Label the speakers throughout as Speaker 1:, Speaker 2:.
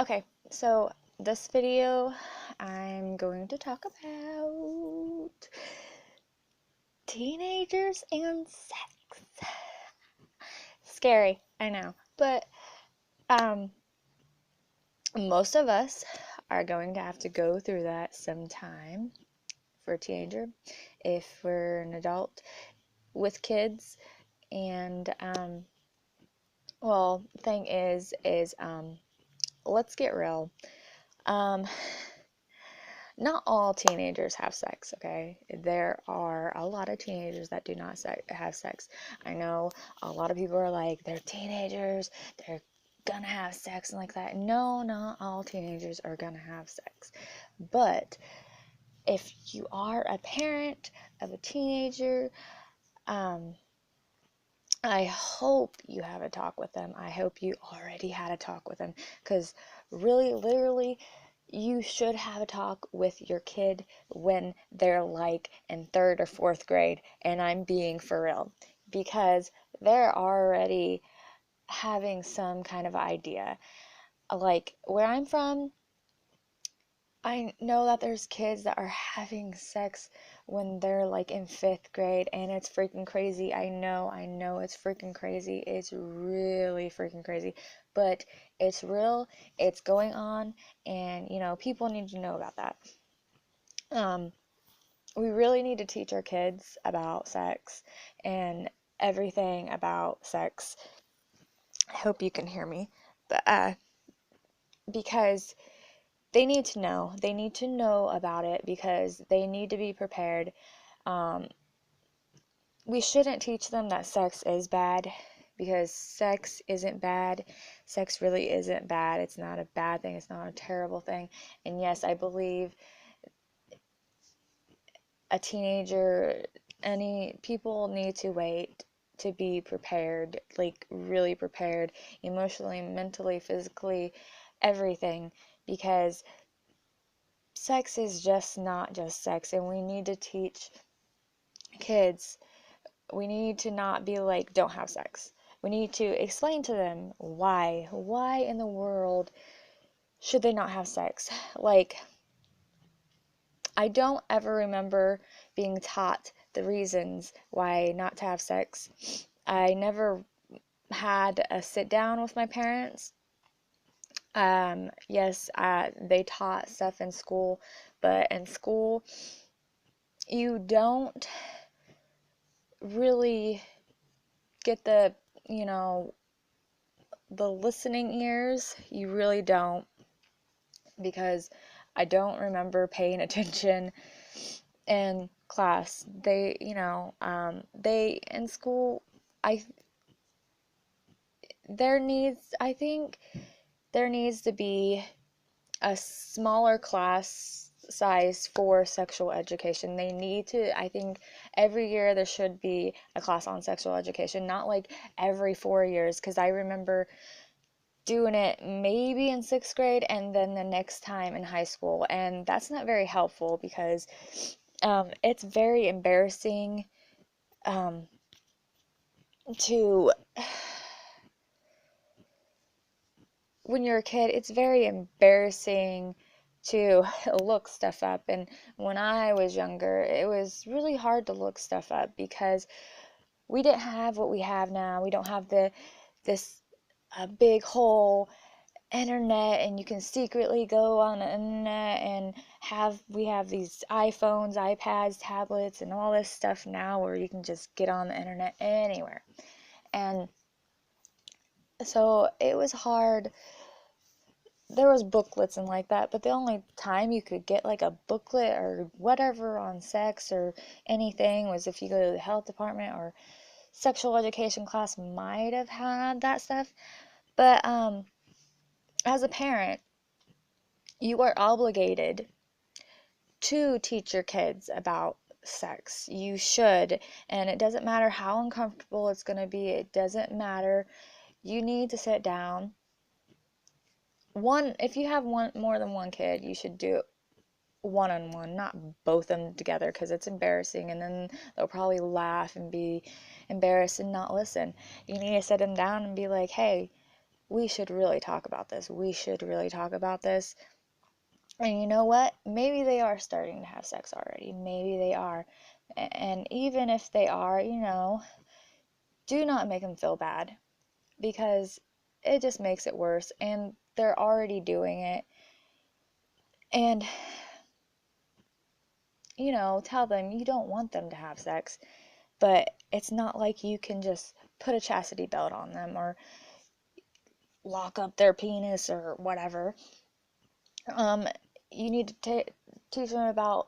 Speaker 1: Okay, so this video I'm going to talk about teenagers and sex. Scary, I know, but um most of us are going to have to go through that sometime for a teenager if we're an adult with kids. And thing is let's get real. Um Not all teenagers have sex, okay? There are a lot of teenagers that do not have sex. I know a lot of people are like, they're teenagers, they're gonna have sex and like that. No, not all teenagers are gonna have sex. But if you are a parent of a teenager, um, I hope you have a talk with them. I hope you already had a talk with them because really, literally, you should have a talk with your kid when they're like in third or fourth grade. And I'm being for real because they're already having some kind of idea. Like where I'm from, I know that there's kids that are having sex when they're like in fifth grade, and it's freaking crazy. I know it's freaking crazy. It's really freaking crazy. But it's real, it's going on, and people need to know about that. Um, we really need to teach our kids about sex and everything about sex. I hope you can hear me. But because they need to know. They need to know about it because they need to be prepared. Um, we shouldn't teach them that sex is bad because sex isn't bad. Sex really isn't bad. It's not a bad thing. It's not a terrible thing. And yes, I believe a teenager, any people need to wait to be prepared, like really prepared, emotionally, mentally, physically, everything, because sex is just not just sex, and we need to teach kids. We need to not be like, don't have sex. We need to explain to them why in the world should they not have sex. Like, I don't ever remember being taught the reasons why not to have sex. I never had a sit down with my parents. Yes, they taught stuff in school, but in school you don't really get you know, the listening ears. You really don't, because I don't remember paying attention in class. They in school, I I think there needs to be a smaller class size for sexual education. They need to, I think every year there should be a class on sexual education, not like every 4 years, because I remember doing it maybe in sixth grade and then the next time in high school, and that's not very helpful because it's very embarrassing um, to when you're a kid, it's very embarrassing to look stuff up. And when I was younger, it was really hard to look stuff up because we didn't have what we have now. We don't have this big whole internet, and you can secretly go on the internet and we have these iPhones, iPads, tablets, and all this stuff now where you can just get on the internet anywhere. And so it was hard. There was booklets and like that, but the only time you could get like a booklet or whatever on sex or anything was if you go to the health department, or sexual education class might have had that stuff. But as a parent, you are obligated to teach your kids about sex. You should, and it doesn't matter how uncomfortable it's going to be. It doesn't matter. You need to sit down. If you have more than one kid, you should do it one-on-one, not both of them together, because it's embarrassing, and then they'll probably laugh and be embarrassed and not listen. You need to sit them down and be like, hey, we should really talk about this. We should really talk about this. And you know what? Maybe they are starting to have sex already. Maybe they are. And even if they are, do not make them feel bad, because it just makes it worse. And they're already doing it. And, tell them you don't want them to have sex, but it's not like you can just put a chastity belt on them or lock up their penis or whatever. Um, you need to teach them about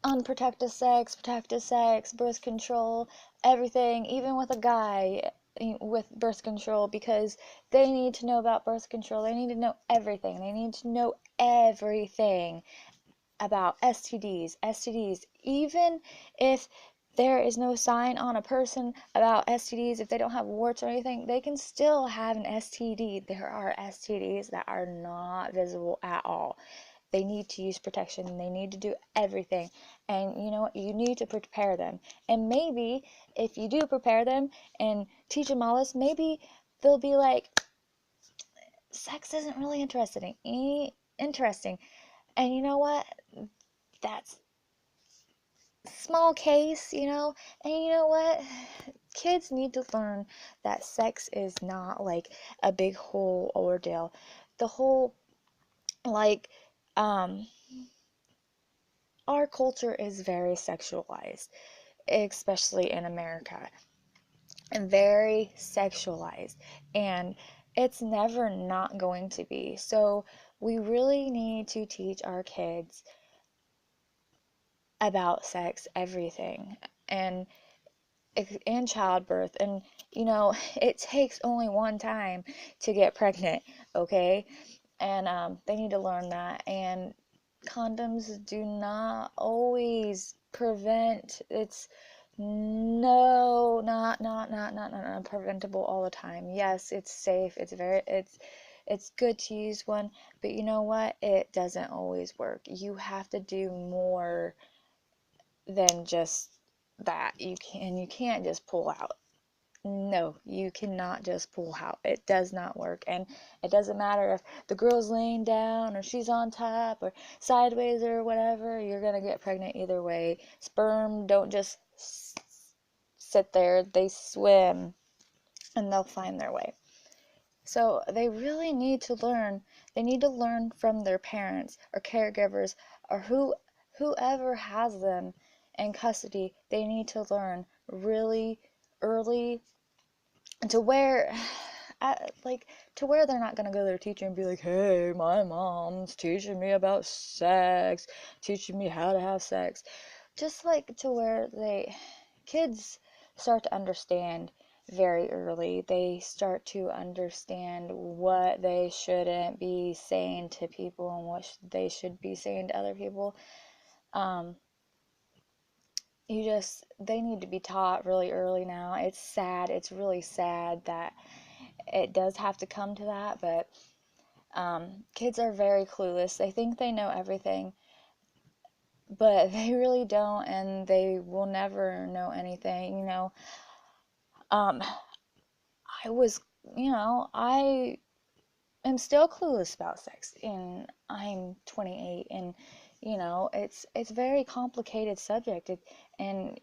Speaker 1: unprotected sex, protected sex, birth control, everything, even with a guy with birth control, because they need to know about birth control. They need to know everything. They need to know everything about STDs, even if there is no sign on a person about STDs, if they don't have warts or anything, they can still have an STD. There are STDs that are not visible at all. They need to use protection. They need to do everything. And you know what? You need to prepare them. And maybe if you do prepare them and teach them all this, maybe they'll be like, sex isn't really interesting. And you know what? That's small case. And you know what? Kids need to learn that sex is not like a big whole ordeal. The whole, like, um, our culture is very sexualized, especially in America, and very sexualized, and it's never not going to be. So we really need to teach our kids about sex, everything, and childbirth. And it takes only one time to get pregnant, okay? And they need to learn that. And condoms do not always prevent. It's no, not preventable all the time. Yes, it's safe. It's good to use one, but you know what? It doesn't always work. You have to do more than just that. You can't just pull out. No, you cannot just pull out. It does not work. And it doesn't matter if the girl's laying down or she's on top or sideways or whatever, you're going to get pregnant either way. Sperm don't just sit there, they swim, and they'll find their way. So they really need to learn. They need to learn from their parents or caregivers or whoever has them in custody. They need to learn really early to where to where they're not going to go to their teacher and be like, hey, my mom's teaching me about sex, teaching me how to have sex. Just like to where kids start to understand very early. They start to understand what they shouldn't be saying to people and what they should be saying to other people. um they need to be taught really early now. It's sad. It's really sad that it does have to come to that, but kids are very clueless. They think they know everything, but they really don't, and they will never know anything. Um, I was, I am still clueless about sex, and I'm 28, and it's very complicated subject, and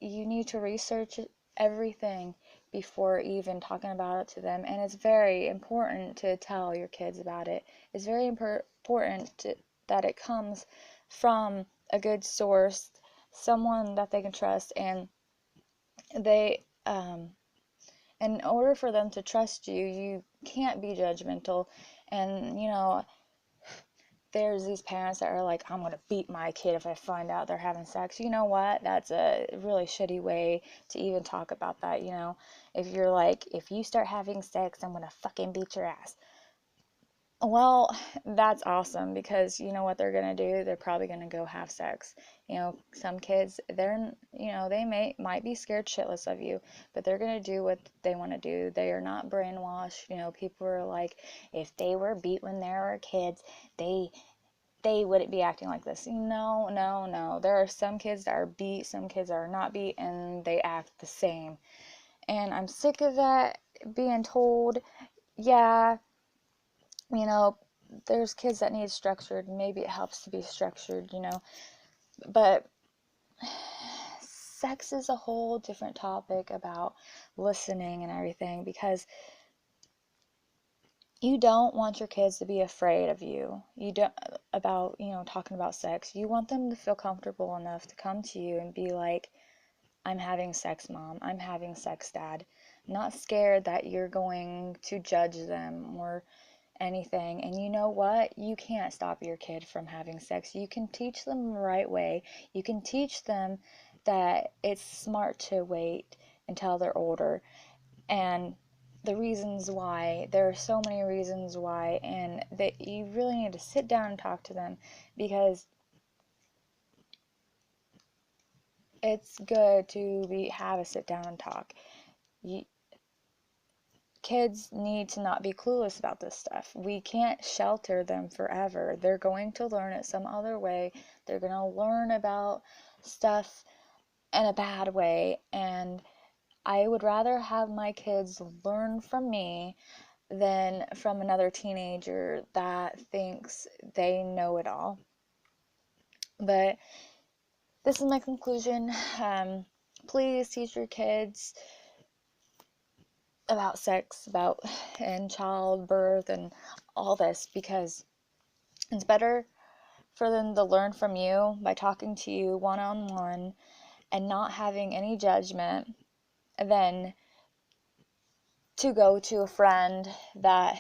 Speaker 1: you need to research everything before even talking about it to them. And it's very important to tell your kids about it. It's very important that it comes from a good source, someone that they can trust. And they in order for them to trust you, you can't be judgmental. And there's these parents that are like, I'm going to beat my kid if I find out they're having sex. You know what? That's a really shitty way to even talk about that. If you're like, if you start having sex, I'm going to fucking beat your ass. Well, that's awesome, because you know what they're going to do? They're probably going to go have sex. Some kids, they might be scared shitless of you, but they're going to do what they want to do. They are not brainwashed. People are like, if they were beat when they were kids, they wouldn't be acting like this. No, no, no. There are some kids that are beat, some kids that are not beat, and they act the same. And I'm sick of that. being told, yeah, you know, there's kids that need structured. Maybe it helps to be structured, you know. But sex is a whole different topic about listening and everything, because you don't want your kids to be afraid of you. You don't about, talking about sex. You want them to feel comfortable enough to come to you and be like, I'm having sex, mom. I'm having sex, dad. Not scared that you're going to judge them or anything. And you know what? You can't stop your kid from having sex. You can teach them the right way. You can teach them that it's smart to wait until they're older. And the reasons why, there are so many reasons why, and that you really need to sit down and talk to them, because it's good to have a sit down and talk. You, kids need to not be clueless about this stuff. We can't shelter them forever. They're going to learn it some other way. They're going to learn about stuff in a bad way, and I would rather have my kids learn from me than from another teenager that thinks they know it all. But this is my conclusion. Please teach your kids about sex, about and childbirth and all this, because it's better for them to learn from you by talking to you one on one and not having any judgment than to go to a friend that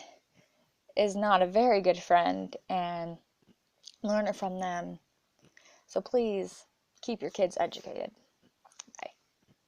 Speaker 1: is not a very good friend and learn it from them. So please keep your kids educated.